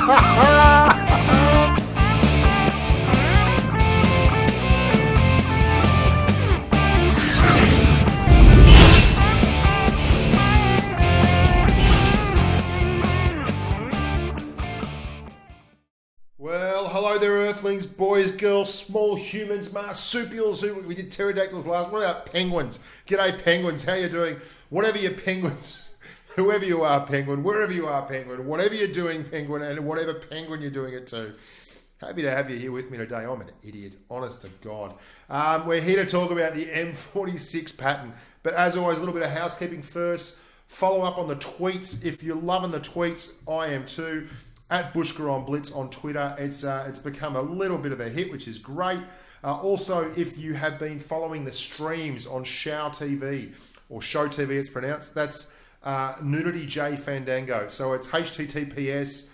Well, hello there, Earthlings, boys, girls, small humans, marsupials. We did pterodactyls last. What about penguins? G'day, penguins. How you doing? Whatever you penguins, whoever you are, penguin, wherever you are, penguin, whatever you're doing, penguin, and whatever penguin you're doing it to. Happy to have you here with me today. I'm an idiot, honest to God. We're here to talk about the M46 pattern. But as always, a little bit of housekeeping first. Follow up on the tweets. If you're loving the tweets, I am too. At Bushka on Blitz on Twitter. It's become a little bit of a hit, which is great. Also, if you have been following the streams on Show TV, or Show TV it's pronounced, that's Nudity J Fandango. So it's https://show.tv,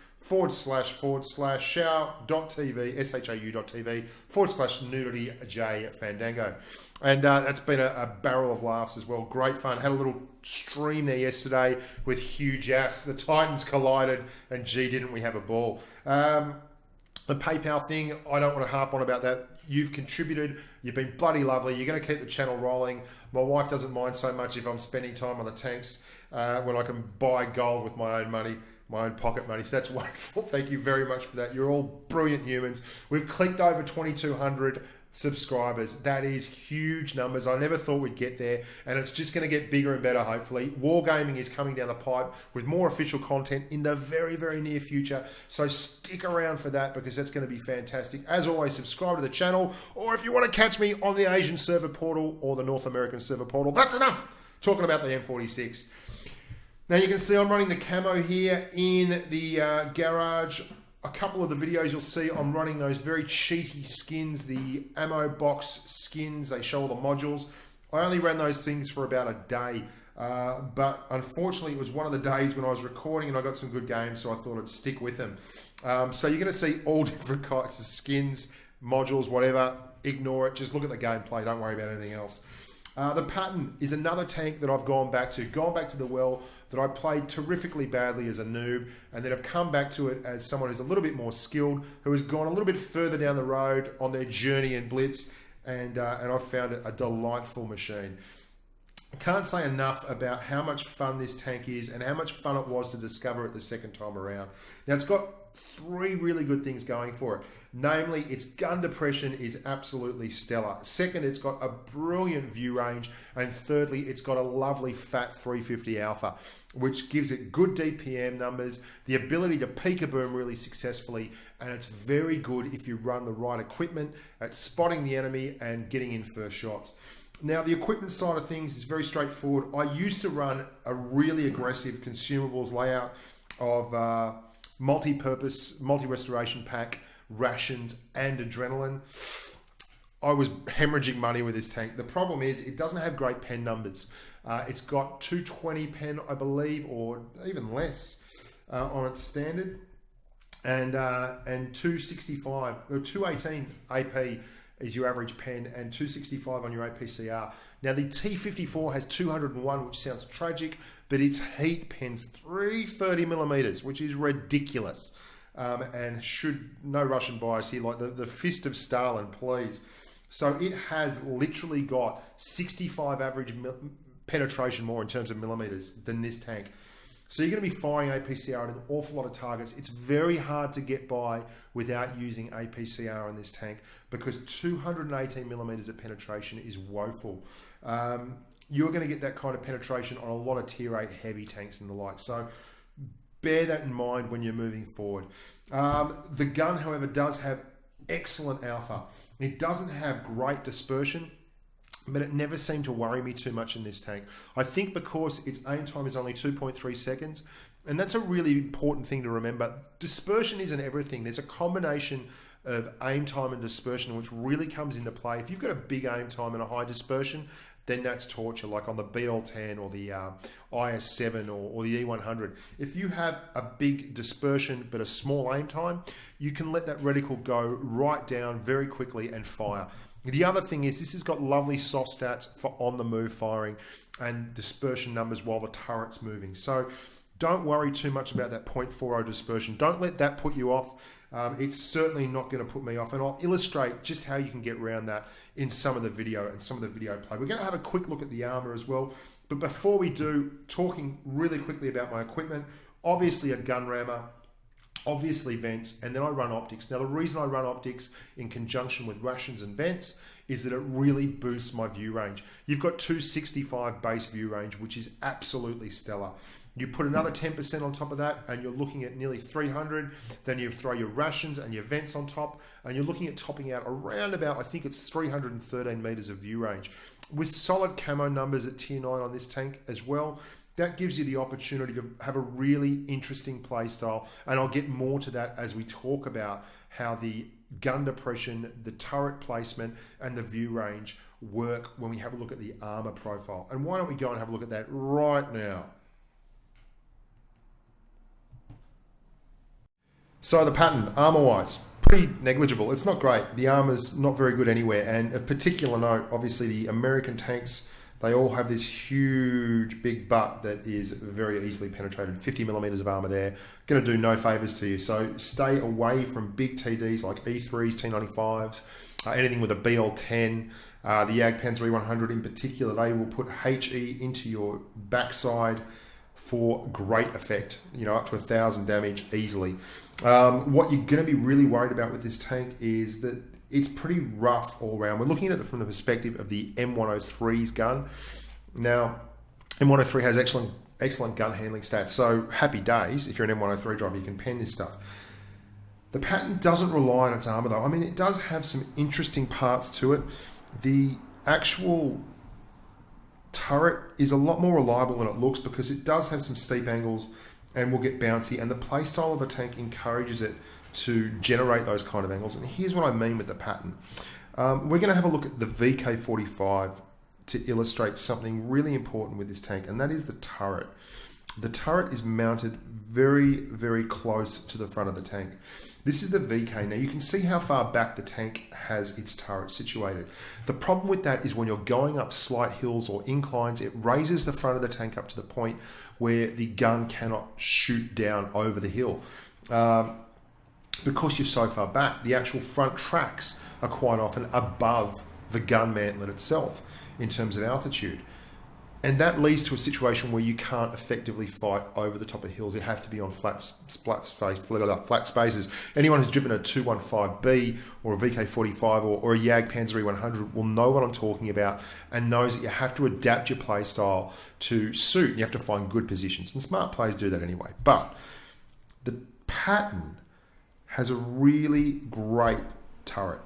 shau.tv/Nudity J Fandango. And that's been a barrel of laughs as well. Great fun. Had a little stream there yesterday with Hugh Jass. The Titans collided, and gee, didn't we have a ball. The PayPal thing, I don't want to harp on about that. You've contributed. You've been bloody lovely. You're going to keep the channel rolling. My wife doesn't mind so much if I'm spending time on the tanks when I can buy gold with my own money, my own pocket money. So that's wonderful. Thank you very much for that. You're all brilliant humans. We've clicked over 2,200 subscribers. That is huge numbers. I never thought we'd get there, and it's just going to get bigger and better, hopefully. Wargaming is coming down the pipe with more official content in the very, very near future, so stick around for that because that's going to be fantastic. As always, subscribe to the channel, or if you want to catch me on the Asian server portal or the North American server portal, that's enough talking about the M46. Now you can see I'm running the camo here in the garage. A couple of the videos you'll see I'm running those very cheaty skins, the ammo box skins. They show all the modules. I only ran those things for about a day, but unfortunately it was one of the days when I was recording and I got some good games, so I thought I'd stick with them. So you're going to see all different kinds of skins, modules, whatever. Ignore it. Just look at the gameplay. Don't worry about anything else. The Patton is another tank that I've gone back to the well, that I played terrifically badly as a noob, and then have come back to it as someone who's a little bit more skilled, who has gone a little bit further down the road on their journey in Blitz, and I've found it a delightful machine. I can't say enough about how much fun this tank is and how much fun it was to discover it the second time around. Now, it's got three really good things going for it. Namely, its gun depression is absolutely stellar. Second, it's got a brilliant view range. And thirdly, it's got a lovely fat 350 alpha, which gives it good DPM numbers, the ability to peek a boom really successfully, and it's very good if you run the right equipment at spotting the enemy and getting in first shots. Now, the equipment side of things is very straightforward. I used to run a really aggressive consumables layout of multi-purpose, multi-restoration pack, rations, and adrenaline. I was hemorrhaging money with this tank. The problem is it doesn't have great pen numbers. It's got 220 pen, I believe, or even less on its standard, and 265 or 218 AP is your average pen, and 265 on your APCR. Now the T54 has 201, which sounds tragic, but its heat pen's 330 millimeters, which is ridiculous. And no Russian bias here, like the fist of Stalin, please. So it has literally got 65 average penetration more in terms of millimeters than this tank. So you're going to be firing APCR at an awful lot of targets. It's very hard to get by without using APCR on this tank because 218 millimeters of penetration is woeful. You're going to get that kind of penetration on a lot of tier 8 heavy tanks and the like. So bear that in mind when you're moving forward. The gun, however, does have excellent alpha. It doesn't have great dispersion, but it never seemed to worry me too much in this tank. I think because its aim time is only 2.3 seconds, and that's a really important thing to remember. Dispersion isn't everything. There's a combination of aim time and dispersion which really comes into play. If you've got a big aim time and a high dispersion, then that's torture, like on the BL10 or the IS7 or the E100. If you have a big dispersion but a small aim time, you can let that reticle go right down very quickly and fire. The other thing is this has got lovely soft stats for on-the-move firing and dispersion numbers while the turret's moving. So don't worry too much about that 0.40 dispersion. Don't let that put you off. It's certainly not going to put me off, and I'll illustrate just how you can get around that in some of the video and some of the video play. We're going to have a quick look at the armor as well, but before we do, talking really quickly about my equipment, obviously a gun rammer, obviously vents, and then I run optics. Now the reason I run optics in conjunction with rations and vents is that it really boosts my view range. You've got 265 base view range, which is absolutely stellar. You put another 10% on top of that and you're looking at nearly 300. Then you throw your rations and your vents on top and you're looking at topping out around about, I think it's 313 meters of view range. With solid camo numbers at tier 9 on this tank as well, that gives you the opportunity to have a really interesting play style. And I'll get more to that as we talk about how the gun depression, the turret placement and the view range work when we have a look at the armor profile. And why don't we go and have a look at that right now? So the pattern, armor-wise, pretty negligible. It's not great. The armor's not very good anywhere. And of particular note, obviously the American tanks, they all have this huge big butt that is very easily penetrated. 50 millimeters of armor there. Going to do no favors to you. So stay away from big TDs like E3s, T95s, anything with a BL10. The Jagdpanzer E100 in particular, they will put HE into your backside for great effect, you know, up to 1,000 damage easily. What you're going to be really worried about with this tank is that it's pretty rough all around. We're looking at it from the perspective of the M103's gun. Now, M103 has excellent gun handling stats, so happy days. If you're an M103 driver, you can pen this stuff. The pattern doesn't rely on its armor though. I mean, it does have some interesting parts to it. The actual turret is a lot more reliable than it looks because it does have some steep angles and will get bouncy, and the playstyle of the tank encourages it to generate those kind of angles. And here's what I mean with the pattern. We're going to have a look at the VK45 to illustrate something really important with this tank, and that is the turret. The turret is mounted very, very close to the front of the tank. This is the VK. Now you can see how far back the tank has its turret situated. The problem with that is when you're going up slight hills or inclines, it raises the front of the tank up to the point where the gun cannot shoot down over the hill. Because you're so far back, the actual front tracks are quite often above the gun mantlet itself in terms of altitude. And that leads to a situation where you can't effectively fight over the top of hills. You have to be on flat spaces. Anyone who's driven a 215B or a VK45 or a Jagdpanzer E100 will know what I'm talking about and knows that you have to adapt your play style to suit. You have to find good positions, and smart players do that anyway. But the pattern has a really great turret.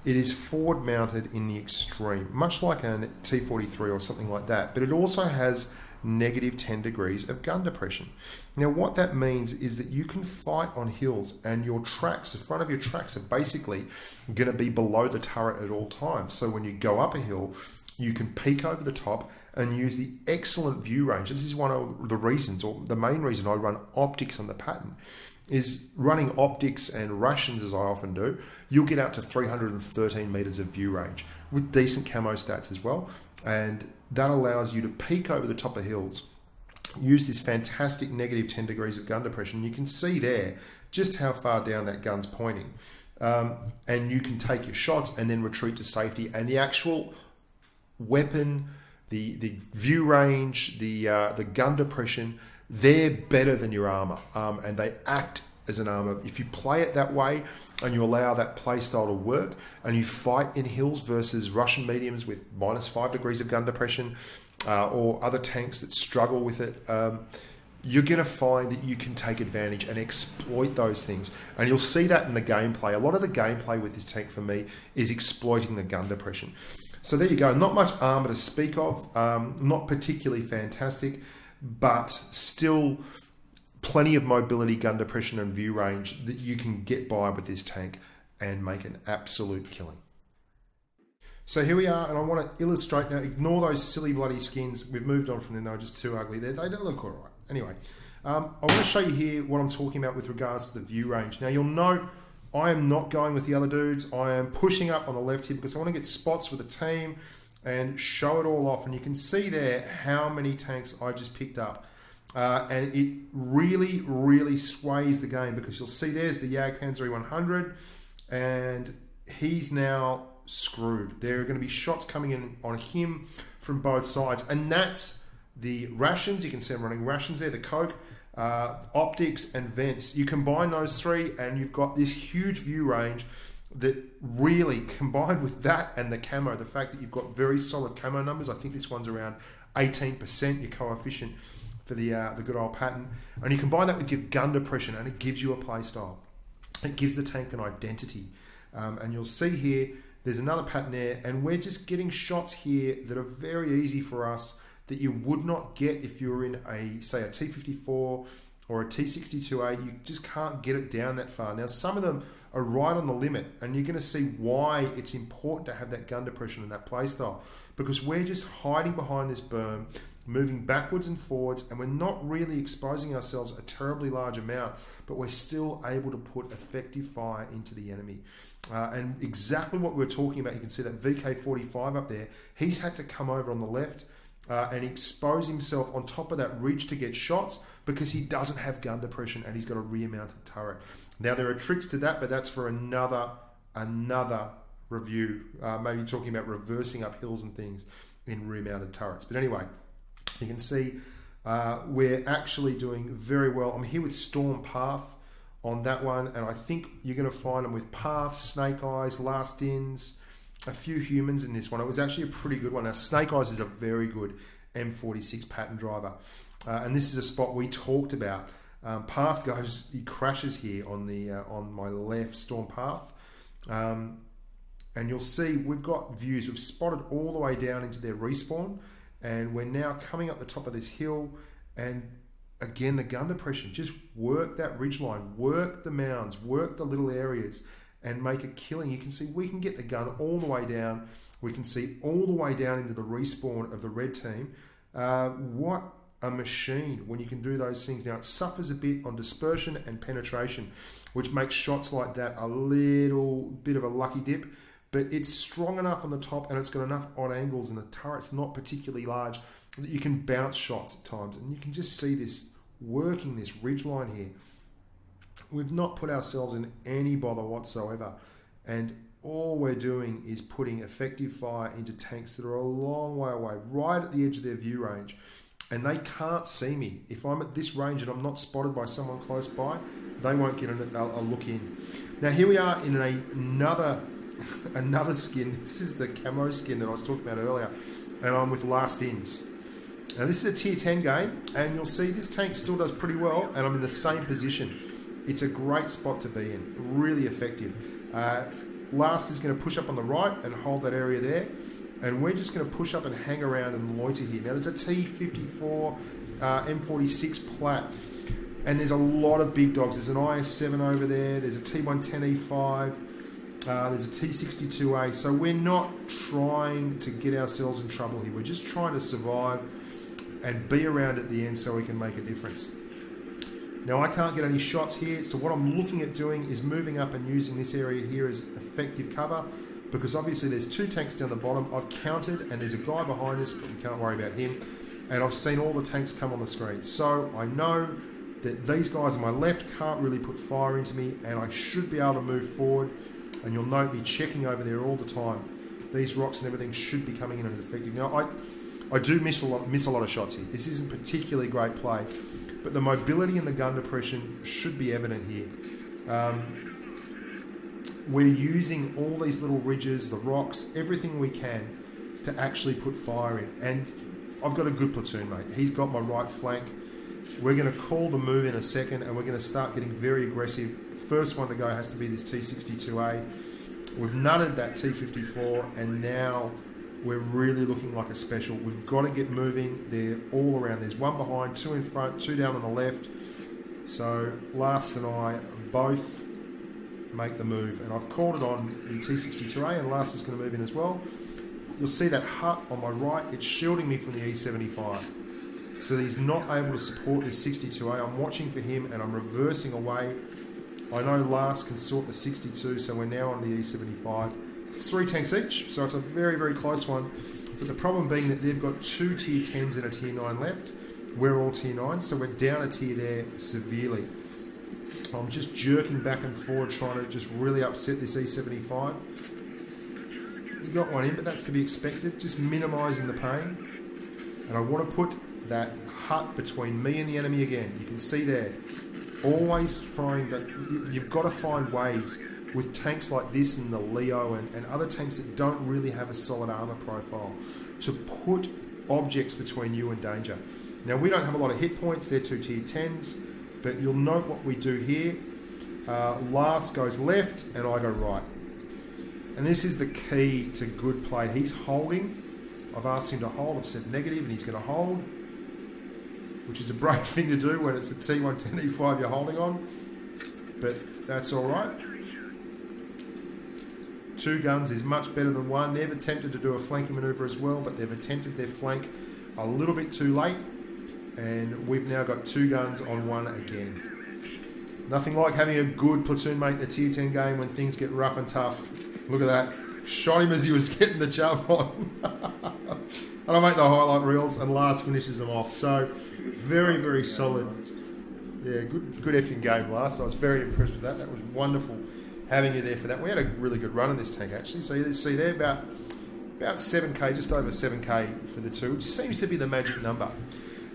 It is forward mounted in the extreme, much like an T43 or something like that, but it also has negative 10 degrees of gun depression. Now what that means is that you can fight on hills and your tracks, the front of your tracks are basically going to be below the turret at all times. So when you go up a hill, you can peek over the top and use the excellent view range. This is one of the reasons, or the main reason I run optics on the pattern, is running optics and rations as I often do. You'll get out to 313 meters of view range with decent camo stats as well. And that allows you to peek over the top of hills, use this fantastic negative 10 degrees of gun depression. You can see there just how far down that gun's pointing. And you can take your shots and then retreat to safety. And the actual weapon, the view range, the gun depression, they're better than your armor, and they act as an armor. If you play it that way and you allow that play style to work and you fight in hills versus Russian mediums with -5 degrees of gun depression or other tanks that struggle with it, you're going to find that you can take advantage and exploit those things. And you'll see that in the gameplay. A lot of the gameplay with this tank for me is exploiting the gun depression. So there you go. Not much armor to speak of, not particularly fantastic, but still plenty of mobility, gun depression and view range that you can get by with this tank and make an absolute killing. So here we are, and I want to illustrate now. Ignore those silly bloody skins. We've moved on from them. They were just too ugly. They don't look all right. Anyway, I want to show you here what I'm talking about with regards to the view range. Now you'll note I am not going with the other dudes. I am pushing up on the left here because I want to get spots with the team and show it all off. And you can see there how many tanks I just picked up and it really, really sways the game, because you'll see there's the Jagdpanzer 100, and he's now screwed. There are going to be shots coming in on him from both sides, and that's the rations. You can see I'm running rations there, the Coke, optics and vents. You combine those three and you've got this huge view range that really, combined with that and the camo, the fact that you've got very solid camo numbers. I think this one's around 18%, your coefficient for the good old Patton, and you combine that with your gun depression and it gives you a play style. It gives the tank an identity, and you'll see here there's another Patton there, and we're just getting shots here that are very easy for us that you would not get if you were in say a T54 or a T62A. You just can't get it down that far. Now some of them are right on the limit, and you're going to see why it's important to have that gun depression and that play style, because we're just hiding behind this berm, moving backwards and forwards, and we're not really exposing ourselves a terribly large amount, but we're still able to put effective fire into the enemy. And exactly what we were talking about, you can see that VK45 up there, he's had to come over on the left and expose himself on top of that ridge to get shots, because he doesn't have gun depression and he's got a rear-mounted turret. Now there are tricks to that, but that's for another review, maybe talking about reversing up hills and things in rear-mounted turrets. But anyway, you can see we're actually doing very well. I'm here with Storm Path on that one, and I think you're going to find them with Path, Snake Eyes, Last Ins, a few humans in this one. It was actually a pretty good one. Now Snake Eyes is a very good M46 Patton driver, and this is a spot we talked about. Path goes, he crashes here on the on my left, Storm Path, and you'll see we've got views. We've spotted all the way down into their respawn, and we're now coming up the top of this hill, and again the gun depression, just work that ridge line, work the mounds, work the little areas and make a killing. You can see we can get the gun all the way down. We can see all the way down into the respawn of the red team. What a machine when you can do those things. Now it suffers a bit on dispersion and penetration, which makes shots like that a little bit of a lucky dip, but it's strong enough on the top and it's got enough odd angles, and the turret's not particularly large, that you can bounce shots at times. And you can just see this working this ridge line here. We've not put ourselves in any bother whatsoever, and all we're doing is putting effective fire into tanks that are a long way away, right at the edge of their view range, and they can't see me. If I'm at this range and I'm not spotted by someone close by, they won't get a look in. Now here we are in another skin. This is the camo skin that I was talking about earlier, and I'm with Last Ins. Now this is a tier 10 game, and you'll see this tank still does pretty well, and I'm in the same position. It's a great spot to be in, really effective. Last is going to push up on the right and hold that area there, and we're just going to push up and hang around and loiter here. Now there's a T54 M46 plat, and there's a lot of big dogs. There's an IS-7 over there, there's a T110E5, there's a T62A, so we're not trying to get ourselves in trouble here. We're just trying to survive and be around at the end so we can make a difference. Now I can't get any shots here, so what I'm looking at doing is moving up and using this area here as effective cover, because obviously there's two tanks down the bottom. I've counted, and there's a guy behind us, but we can't worry about him. And I've seen all the tanks come on the screen. So I know that these guys on my left can't really put fire into me, and I should be able to move forward. And you'll note me checking over there all the time. These rocks and everything should be coming in as effective. Now I do miss a lot of shots here. This isn't particularly great play, but the mobility and the gun depression should be evident here. We're using all these little ridges, the rocks, everything we can to actually put fire in. And I've got a good platoon, mate. He's got my right flank. We're going to call the move in a second, and we're going to start getting very aggressive. First one to go has to be this T62A. We've nutted that T54, and now we're really looking like a special. We've got to get moving. They're all around. There's one behind, two in front, two down on the left. So Last and I both make the move, and I've called it on the T62A, and Last is going to move in as well. You'll see that hut on my right. It's shielding me from the E75. So he's not able to support this 62A. I'm watching for him, and I'm reversing away. I know Last can sort the 62, so we're now on the E75. It's 3 tanks each, so it's a very, very close one. But the problem being that they've got 2 tier 10s and a tier 9 left. We're all tier 9, so we're down a tier there severely. I'm just jerking back and forward, trying to just really upset this E75. You got one in, but that's to be expected. Just minimising the pain. And I want to put that hut between me and the enemy again. You can see there. Always trying that. You've got to find ways with tanks like this and the Leo and other tanks that don't really have a solid armour profile to put objects between you and danger. Now, we don't have a lot of hit points. They're 2 tier 10s. But you'll note what we do here. Last goes left and I go right. And this is the key to good play. He's holding. I've asked him to hold. I've said negative and he's going to hold, which is a brave thing to do when it's a T1 10E5 you're holding on. But that's all right. 2 guns is much better than 1. They've attempted to do a flanking manoeuvre as well, but they've attempted their flank a little bit too late. And we've now got 2 guns on 1 again. Nothing like having a good platoon mate in a tier 10 game when things get rough and tough. Look at that. Shot him as he was getting the jump on. And I make the highlight reels and Lars finishes them off. So, very, very solid. Yeah, good effing game, Lars. I was very impressed with that. That was wonderful having you there for that. We had a really good run in this tank, actually. So you see there, about 7k, just over 7k for the 2, which seems to be the magic number.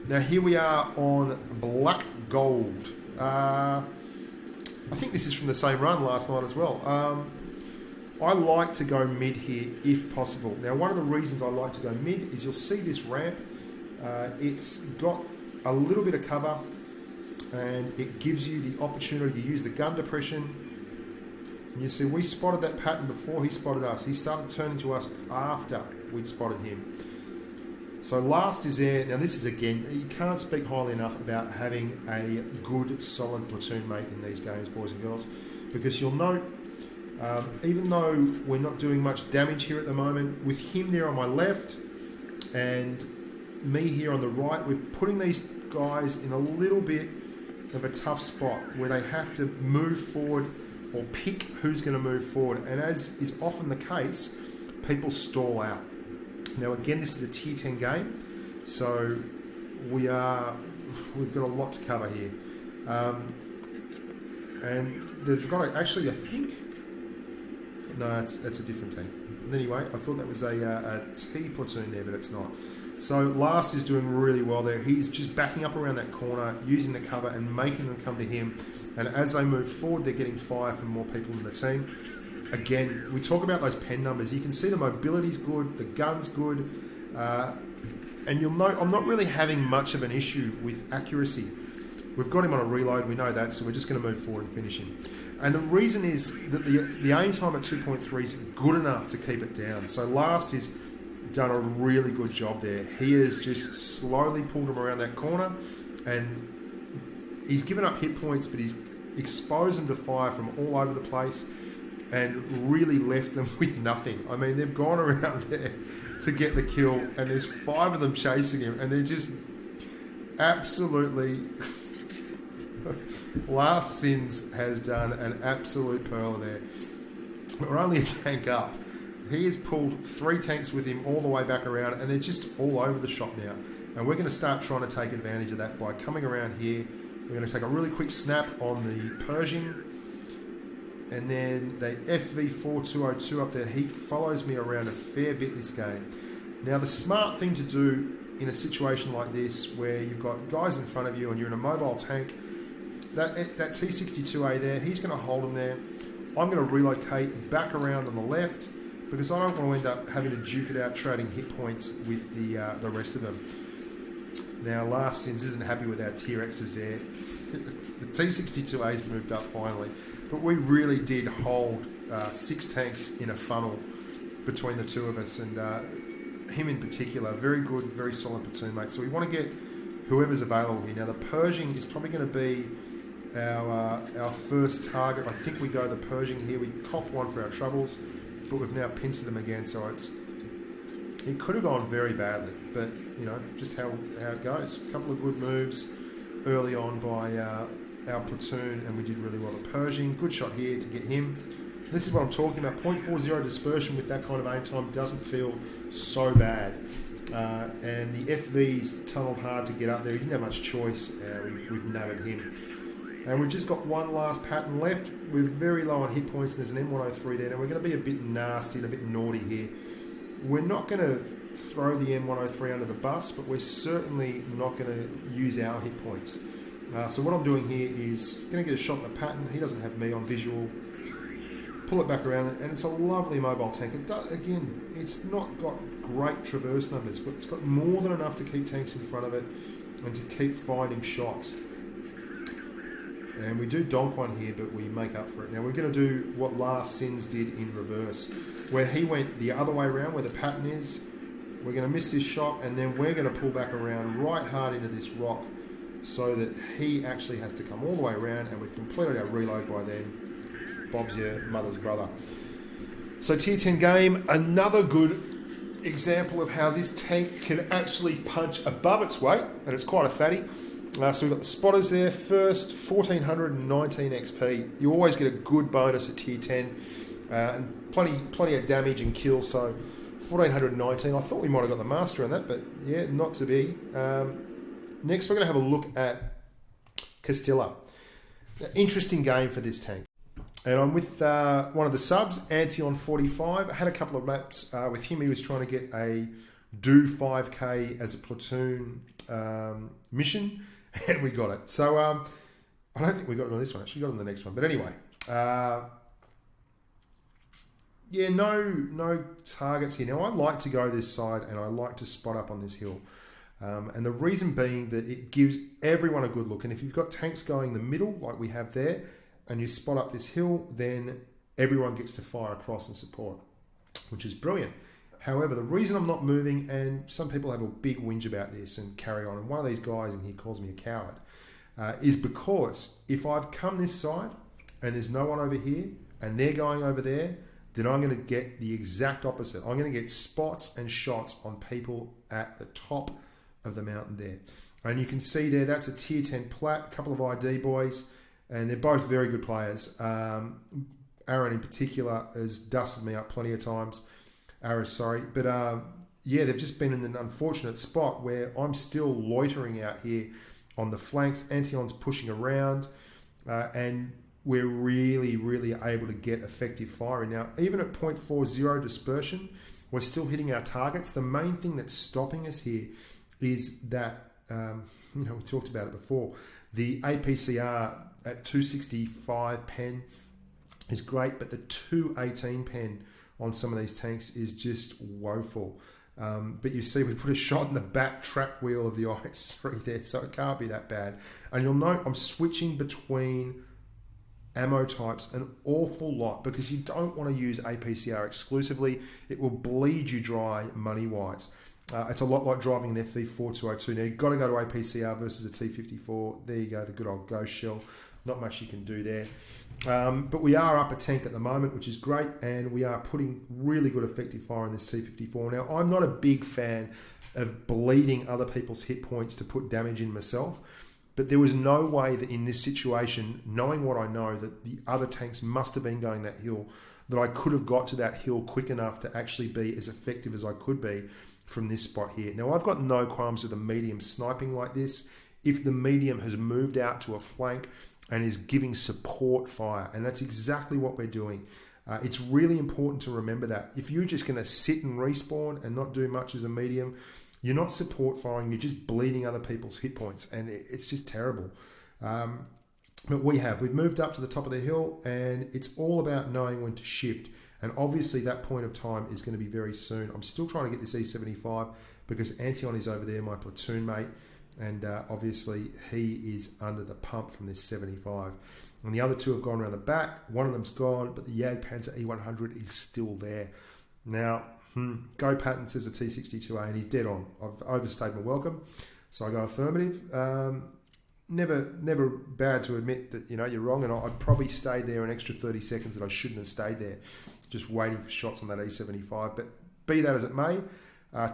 Now here we are on Black Gold. I think this is from the same run last night as well. I like to go mid here if possible. Now one of the reasons I like to go mid is you'll see this ramp. It's got a little bit of cover and it gives you the opportunity to use the gun depression. And you see we spotted that pattern before he spotted us. He started turning to us after we'd spotted him. So last is there. Now this is again, you can't speak highly enough about having a good solid platoon mate in these games, boys and girls, because you'll note, even though we're not doing much damage here at the moment, with him there on my left and me here on the right, we're putting these guys in a little bit of a tough spot where they have to move forward or pick who's going to move forward. And as is often the case, people stall out. Now again, this is a tier 10 game, so we've got a lot to cover here. And there's got to, actually, I think, no, that's a different team. Anyway, I thought that was a T platoon there, but it's not. So Last is doing really well there. He's just backing up around that corner, using the cover and making them come to him. And as they move forward, they're getting fire from more people in the team. Again, we talk about those pen numbers. You can see the mobility's good, the gun's good, and you'll note I'm not really having much of an issue with accuracy. We've got him on a reload, we know that, so we're just going to move forward and finish him. And the reason is that the aim time at 2.3 is good enough to keep it down. So Last has done a really good job there. He has just slowly pulled him around that corner, and he's given up hit points, but he's exposed them to fire from all over the place and really left them with nothing. I mean, they've gone around there to get the kill, and there's 5 of them chasing him, and they're just absolutely... Last Sins has done an absolute pearl there. We're only a tank up. He has pulled 3 tanks with him all the way back around, and they're just all over the shop now. And we're going to start trying to take advantage of that by coming around here. We're going to take a really quick snap on the Pershing, and then the FV4202 up there. He follows me around a fair bit this game. Now, the smart thing to do in a situation like this, where you've got guys in front of you and you're in a mobile tank, that T62A there, he's going to hold him there. I'm going to relocate back around on the left because I don't want to end up having to duke it out trading hit points with the rest of them. Now, Last Sins isn't happy with our tier X's there. The T62A's moved up finally, but we really did hold 6 tanks in a funnel between the 2 of us, and him in particular, very good, very solid platoon mate. So we want to get whoever's available here. Now, the Pershing is probably going to be our first target. I think we go the Pershing here. We cop one for our troubles, but we've now pincered them again, so it could have gone very badly, but you know, just how it goes. A couple of good moves early on by our platoon, and we did really well. The Pershing, good shot here to get him. This is what I'm talking about. 0.40 dispersion with that kind of aim time doesn't feel so bad. And the FV's tunnelled hard to get up there. He didn't have much choice. We've nabbed him. And we've just got one last pattern left. We're very low on hit points. There's an M103 there. Now we're going to be a bit nasty and a bit naughty here. We're not going to throw the M103 under the bus, but we're certainly not going to use our hit points. So what I'm doing here is going to get a shot in the pattern. He doesn't have me on visual. Pull it back around, and it's a lovely mobile tank. It does, again, it's not got great traverse numbers, but it's got more than enough to keep tanks in front of it and to keep finding shots. And we do donk one here, but we make up for it. Now we're going to do what Last Sins did in reverse, where he went the other way around, where the pattern is. We're going to miss this shot, and then we're going to pull back around right hard into this rock so that he actually has to come all the way around, and we've completed our reload by then. Bob's your mother's brother. So tier 10 game, another good example of how this tank can actually punch above its weight, and it's quite a fatty. So we've got the spotters there. First, 1419 XP. You always get a good bonus at tier 10, and plenty of damage and kills. So 1419. I thought we might have got the master on that, but yeah, not to be. Next, we're going to have a look at Castilla. Interesting game for this tank. And I'm with one of the subs, Antion45. I had a couple of maps with him. He was trying to get a do 5k as a platoon mission, and we got it. So I don't think we got it on this one. Actually, got it on the next one. But anyway, yeah, no targets here. Now, I like to go this side, and I like to spot up on this hill. And the reason being that it gives everyone a good look. And if you've got tanks going the middle, like we have there, and you spot up this hill, then everyone gets to fire across and support, which is brilliant. However, the reason I'm not moving, and some people have a big whinge about this and carry on, and one of these guys in here calls me a coward, is because if I've come this side and there's no one over here and they're going over there, then I'm going to get the exact opposite. I'm going to get spots and shots on people at the top of the mountain there. And you can see there, that's a tier 10 plat, a couple of ID boys, and they're both very good players. Aaron in particular has dusted me up plenty of times. Aris, sorry. But yeah, they've just been in an unfortunate spot where I'm still loitering out here on the flanks. Antion's pushing around, and we're really, really able to get effective firing. Now, even at 0.40 dispersion, we're still hitting our targets. The main thing that's stopping us here is that, we talked about it before, the APCR at 265 pen is great, but the 218 pen on some of these tanks is just woeful. But you see, we put a shot in the back track wheel of the IS-3 there, so it can't be that bad. And you'll note I'm switching between ammo types an awful lot because you don't want to use APCR exclusively. It will bleed you dry money-wise. It's a lot like driving an FV4202. Now, you've got to go to APCR versus a T54. There you go, the good old ghost shell. Not much you can do there. But we are up a tank at the moment, which is great, and we are putting really good effective fire in this T54. Now, I'm not a big fan of bleeding other people's hit points to put damage in myself, but there was no way that in this situation, knowing what I know, that the other tanks must have been going that hill, that I could have got to that hill quick enough to actually be as effective as I could be from this spot here. Now, I've got no qualms with a medium sniping like this if the medium has moved out to a flank and is giving support fire, and that's exactly what we're doing. It's really important to remember that. If you're just going to sit and respawn and not do much as a medium, you're not support firing, you're just bleeding other people's hit points, and it's just terrible. But we've moved up to the top of the hill, and it's all about knowing when to shift. And obviously that point of time is going to be very soon. I'm still trying to get this E75 because Antion is over there, my platoon mate, and obviously he is under the pump from this 75. And the other two have gone around the back. One of them's gone, but the Jagdpanzer E100 is still there. Now, Go Patton says a T62A, and he's dead on. I've overstayed my welcome, so I go affirmative. Never bad to admit that you're wrong, and I'd probably stayed there an extra 30 seconds that I shouldn't have stayed there, just waiting for shots on that E75. But be that as it may,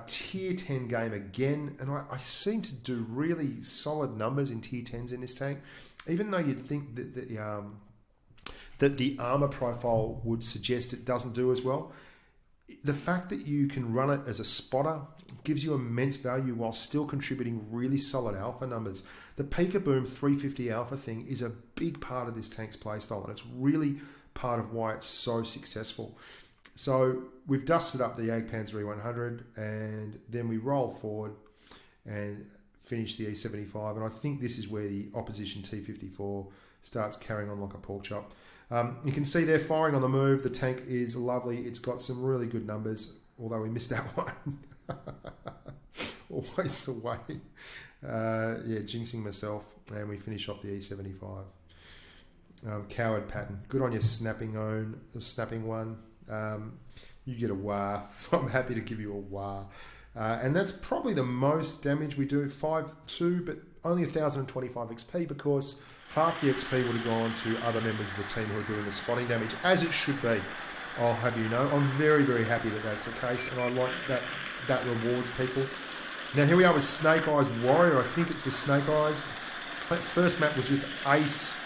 tier 10 game again, and I seem to do really solid numbers in tier 10s in this tank, even though you'd think that the armor profile would suggest it doesn't do as well. The fact that you can run it as a spotter gives you immense value while still contributing really solid alpha numbers. The Peekaboom 350 alpha thing is a big part of this tank's playstyle, and it's really part of why it's so successful. So we've dusted up the Jagdpanzer E100, and then we roll forward and finish the E75, and I think this is where the opposition T54 starts carrying on like a pork chop. You can see they're firing on the move. The tank is lovely. It's got some really good numbers, although we missed that one. Always the way. Jinxing myself. And we finish off the E75. Coward pattern. Good on your snapping one. You get a wah. I'm happy to give you a wah. And that's probably the most damage we do. 5-2, but only 1,025 XP because half the XP would have gone to other members of the team who are doing the spotting damage, as it should be. I'll have you know. I'm very, very happy that that's the case, and I like that rewards people. Now, here we are with Snake Eyes Warrior. I think it's with Snake Eyes. That first map was with Ace,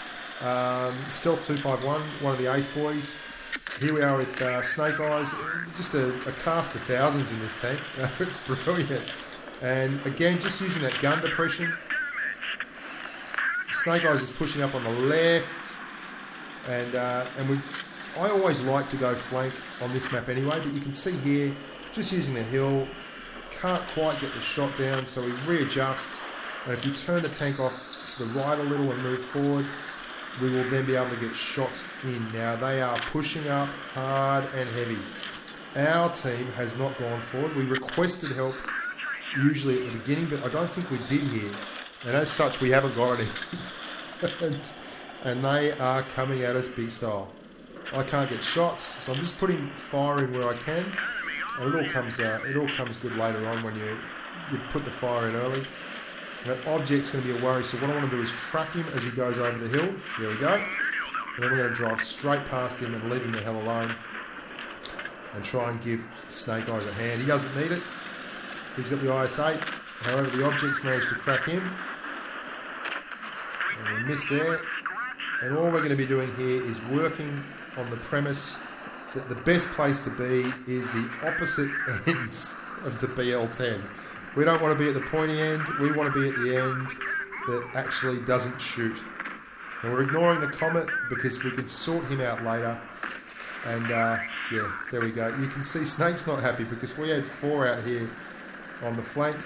Stealth 251, one of the Ace boys. Here we are with Snake Eyes. Just a cast of thousands in this tank. It's brilliant. And again, just using that gun depression. Snake Eyes is pushing up on the left, and I always like to go flank on this map anyway, but you can see here, just using the hill, can't quite get the shot down, so we readjust, and if you turn the tank off to the right a little and move forward, we will then be able to get shots in. Now, they are pushing up hard and heavy. Our team has not gone forward. We requested help usually at the beginning, but I don't think we did here. And as such, we haven't got any. and they are coming at us big style. I can't get shots, so I'm just putting fire in where I can. And it all comes good later on when you put the fire in early. That object's going to be a worry, so what I want to do is track him as he goes over the hill. There we go. And then we're going to drive straight past him and leave him the hell alone. And try and give Snake Eyes a hand. He doesn't need it. He's got the IS-8. However, the objects managed to crack him. And we missed there. And all we're going to be doing here is working on the premise that the best place to be is the opposite ends of the BL-10. We don't want to be at the pointy end. We want to be at the end that actually doesn't shoot. And we're ignoring the Comet because we could sort him out later. And there we go. You can see Snake's not happy because we had 4 out here on the flank.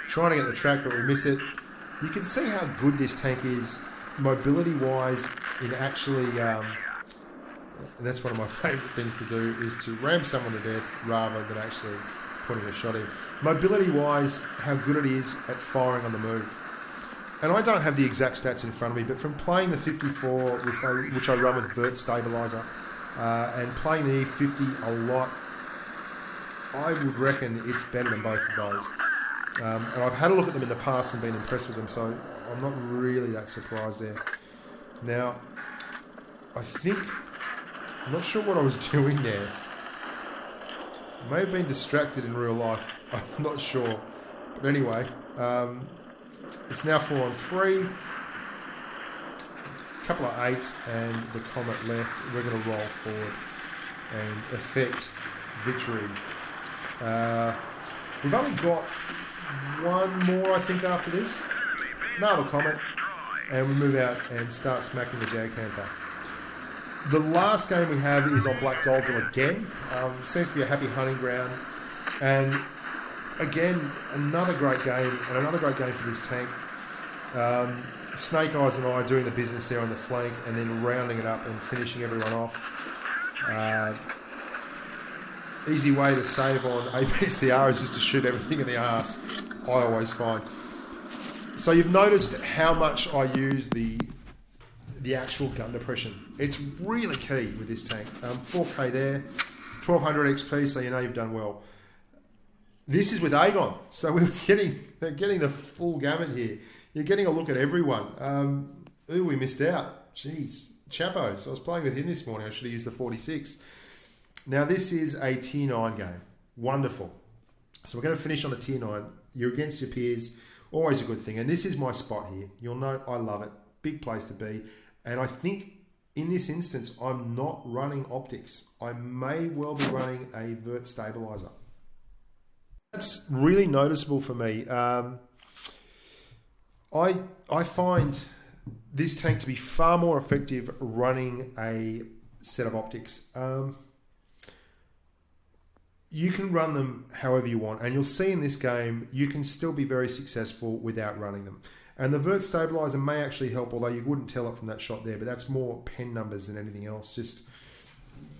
Trying to get the track, but we miss it. You can see how good this tank is mobility-wise in actually... and that's one of my favourite things to do, is to ram someone to death rather than actually putting a shot in. Mobility-wise, how good it is at firing on the move. And I don't have the exact stats in front of me, but from playing the 54, which I run with Vert Stabilizer, and playing the E50 a lot, I would reckon it's better than both of those. And I've had a look at them in the past and been impressed with them, so I'm not really that surprised there. Now, I'm not sure what I was doing there. I may have been distracted in real life. I'm not sure. But anyway, it's now 4-on-3. A couple of 8s and the Comet left. We're going to roll forward and effect victory. We've only got one more, I think, after this. Another Comet. And we move out and start smacking the Jagdpanther. The last game we have is on Black Goldville again. Seems to be a happy hunting ground. And again, another great game, and another great game for this tank. Snake Eyes and I are doing the business there on the flank and then rounding it up and finishing everyone off. Easy way to save on APCR is just to shoot everything in the arse. I always find. So you've noticed how much I use the actual gun depression. It's really key with this tank. 4K there, 1200 XP, so you know you've done well. This is with Aegon, so we're getting the full gamut here. You're getting a look at everyone. We missed out. Jeez, Chapo. So I was playing with him this morning. I should have used the 46. Now this is a tier 9 game. Wonderful. So we're going to finish on a tier 9. You're against your peers. Always a good thing. And this is my spot here. You'll note I love it. Big place to be. And I think in this instance, I'm not running optics. I may well be running a vert stabilizer. That's really noticeable for me. I find this tank to be far more effective running a set of optics. You can run them however you want, and you'll see in this game you can still be very successful without running them. And the vert stabilizer may actually help, although you wouldn't tell it from that shot there, but that's more pen numbers than anything else. Just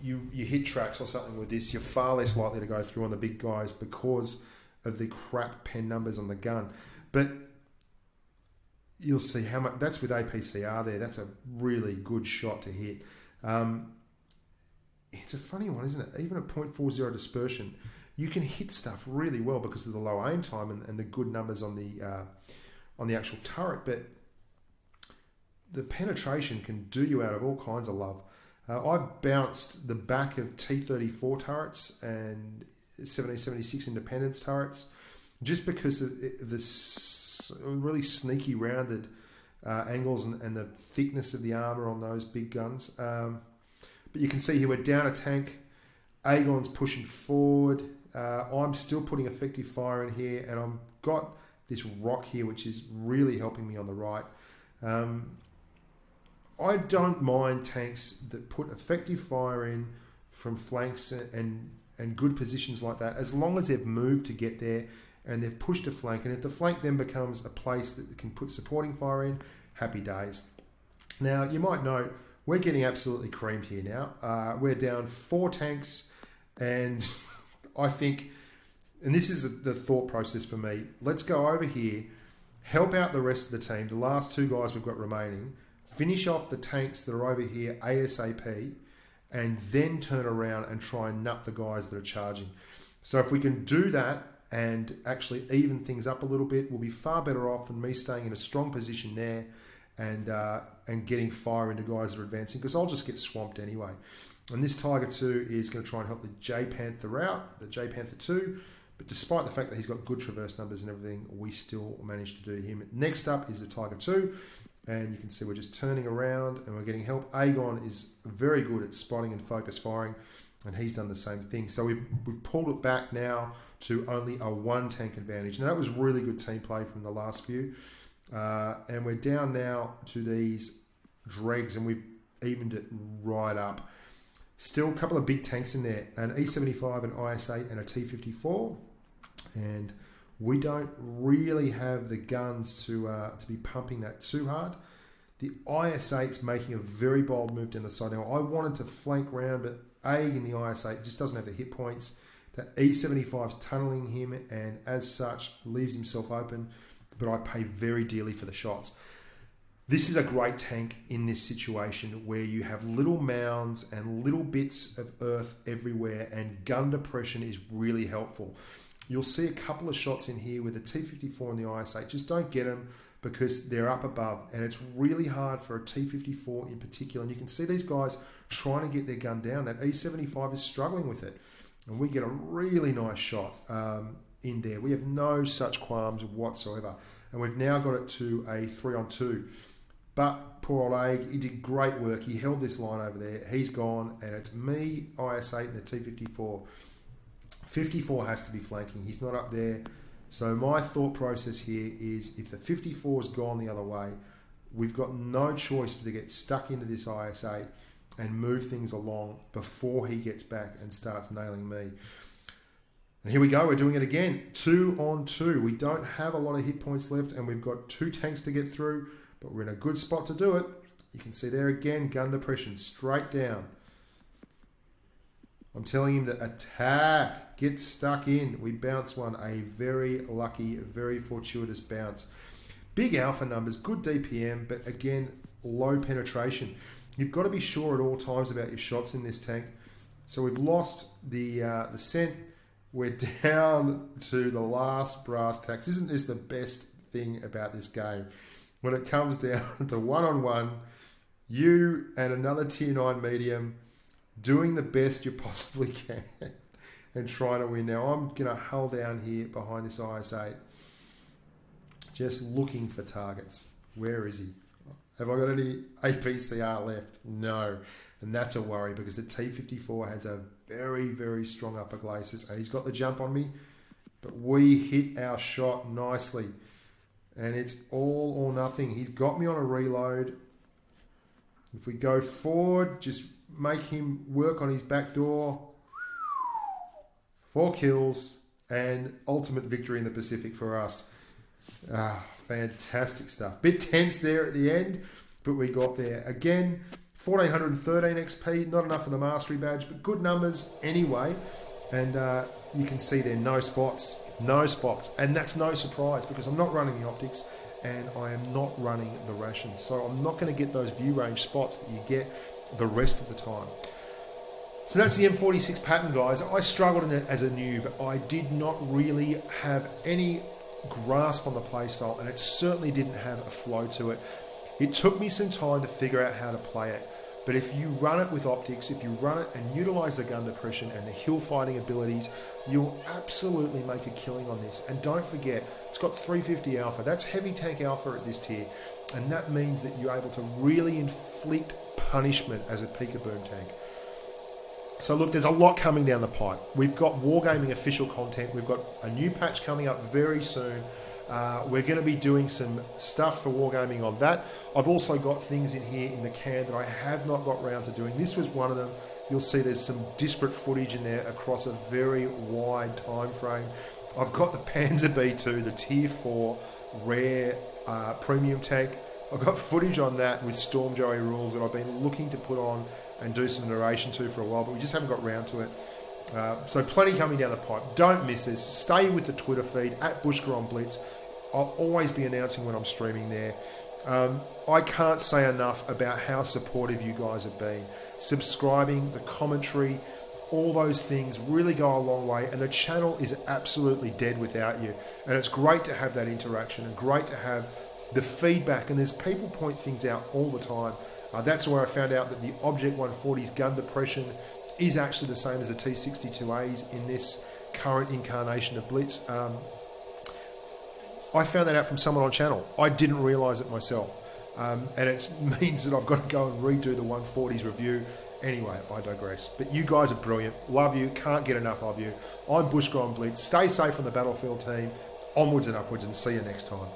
you hit tracks or something with this, you're far less likely to go through on the big guys because of the crap pen numbers on the gun. But you'll see how much that's with APCR there. That's a really good shot to hit. It's a funny one, isn't it? Even at 0.40 dispersion, you can hit stuff really well because of the low aim time and the good numbers on the actual turret. But the penetration can do you out of all kinds of love. I've bounced the back of T-34 turrets and 1776 Independence turrets just because of the really sneaky rounded angles and the thickness of the armor on those big guns. But you can see here we're down a tank. Aegon's pushing forward. I'm still putting effective fire in here, and I've got this rock here, which is really helping me on the right. I don't mind tanks that put effective fire in from flanks and good positions like that, as long as they've moved to get there and they've pushed a flank. And if the flank then becomes a place that can put supporting fire in, happy days. Now, you might note, we're getting absolutely creamed here now. We're down 4 tanks, and I think, and this is the thought process for me, let's go over here, help out the rest of the team, the last 2 guys we've got remaining, finish off the tanks that are over here ASAP, and then turn around and try and nut the guys that are charging. So if we can do that and actually even things up a little bit, we'll be far better off than me staying in a strong position there and getting fire into guys that are advancing, because I'll just get swamped anyway. And this Tiger 2 is going to try and help the J Panther out, the J Panther 2, but despite the fact that he's got good traverse numbers and everything, we still managed to do him. Next up is the Tiger 2, and you can see we're just turning around and we're getting help. Aegon is very good at spotting and focus firing, and he's done the same thing. So we've pulled it back now to only a 1 tank advantage. Now that was really good team play from the last few. And we're down now to these dregs, and we've evened it right up. Still a couple of big tanks in there, an E75, an IS-8 and a T-54, and we don't really have the guns to be pumping that too hard. The IS-8's making a very bold move down the side. Now I wanted to flank round, but Aeg in the IS-8 just doesn't have the hit points. That E75's tunnelling him, and as such leaves himself open, but I pay very dearly for the shots. This is a great tank in this situation where you have little mounds and little bits of earth everywhere, and gun depression is really helpful. You'll see a couple of shots in here with the T-54 and the IS-8. Just don't get them because they're up above, and it's really hard for a T-54 in particular. And you can see these guys trying to get their gun down. That E75 is struggling with it, and we get a really nice shot in there. We have no such qualms whatsoever, and we've now got it to a 3-on-2. But poor old Aeg, he did great work. He held this line over there. He's gone, and it's me, IS-8, and a T-54. 54 has to be flanking. He's not up there. So my thought process here is, if the 54's gone the other way, we've got no choice but to get stuck into this IS-8 and move things along before he gets back and starts nailing me. And here we go, we're doing it again. 2-on-2. We don't have a lot of hit points left, and we've got 2 tanks to get through, but we're in a good spot to do it. You can see there again, gun depression straight down. I'm telling him to attack, get stuck in. We bounce one, a very lucky, very fortuitous bounce. Big alpha numbers, good DPM, but again, low penetration. You've got to be sure at all times about your shots in this tank. So we've lost the scent. We're down to the last brass tacks. Isn't this the best thing about this game? When it comes down to one-on-one, you and another tier 9 medium doing the best you possibly can and trying to win. Now I'm going to hull down here behind this IS-8, just looking for targets. Where is he? Have I got any APCR left? No. And that's a worry because the T54 has a very, very strong upper glacis and he's got the jump on me. But we hit our shot nicely. And it's all or nothing. He's got me on a reload. If we go forward, just make him work on his back door. 4 kills and ultimate victory in the Pacific for us. Fantastic stuff. Bit tense there at the end, but we got there. Again, 1413 XP, not enough for the mastery badge, but good numbers anyway. And you can see there, no spots. No spots. And that's no surprise because I'm not running the optics and I am not running the rations. So I'm not going to get those view range spots that you get the rest of the time. So that's the M46 pattern, guys. I struggled in it as a noob. I did not really have any grasp on the playstyle, and it certainly didn't have a flow to it. It took me some time to figure out how to play it. But if you run it with optics, if you run it and utilize the gun depression and the hill fighting abilities, you'll absolutely make a killing on this. And don't forget, it's got 350 alpha. That's heavy tank alpha at this tier. And that means that you're able to really inflict punishment as a Pika Boom tank. So look, there's a lot coming down the pipe. We've got Wargaming official content. We've got a new patch coming up very soon. We're going to be doing some stuff for Wargaming on that. I've also got things in here in the can that I have not got round to doing. This was one of them. You'll see there's some disparate footage in there across a very wide time frame. I've got the Panzer B2, the Tier 4 rare premium tank. I've got footage on that with Storm Joey rules that I've been looking to put on and do some narration to for a while, but we just haven't got round to it. So plenty coming down the pipe. Don't miss this. Stay with the Twitter feed at Bushka on Blitz. I'll always be announcing when I'm streaming there. I can't say enough about how supportive you guys have been. Subscribing, the commentary, all those things really go a long way, and the channel is absolutely dead without you. And it's great to have that interaction and great to have the feedback, and there's people point things out all the time. That's where I found out that the Object 140's gun depression is actually the same as the T62A's in this current incarnation of Blitz. I found that out from someone on channel. I didn't realise it myself. And it means that I've got to go and redo the 140's review. Anyway, I digress. But you guys are brilliant. Love you. Can't get enough of you. I'm Bushka on Blitz. Stay safe on the battlefield, team. Onwards and upwards, and see you next time.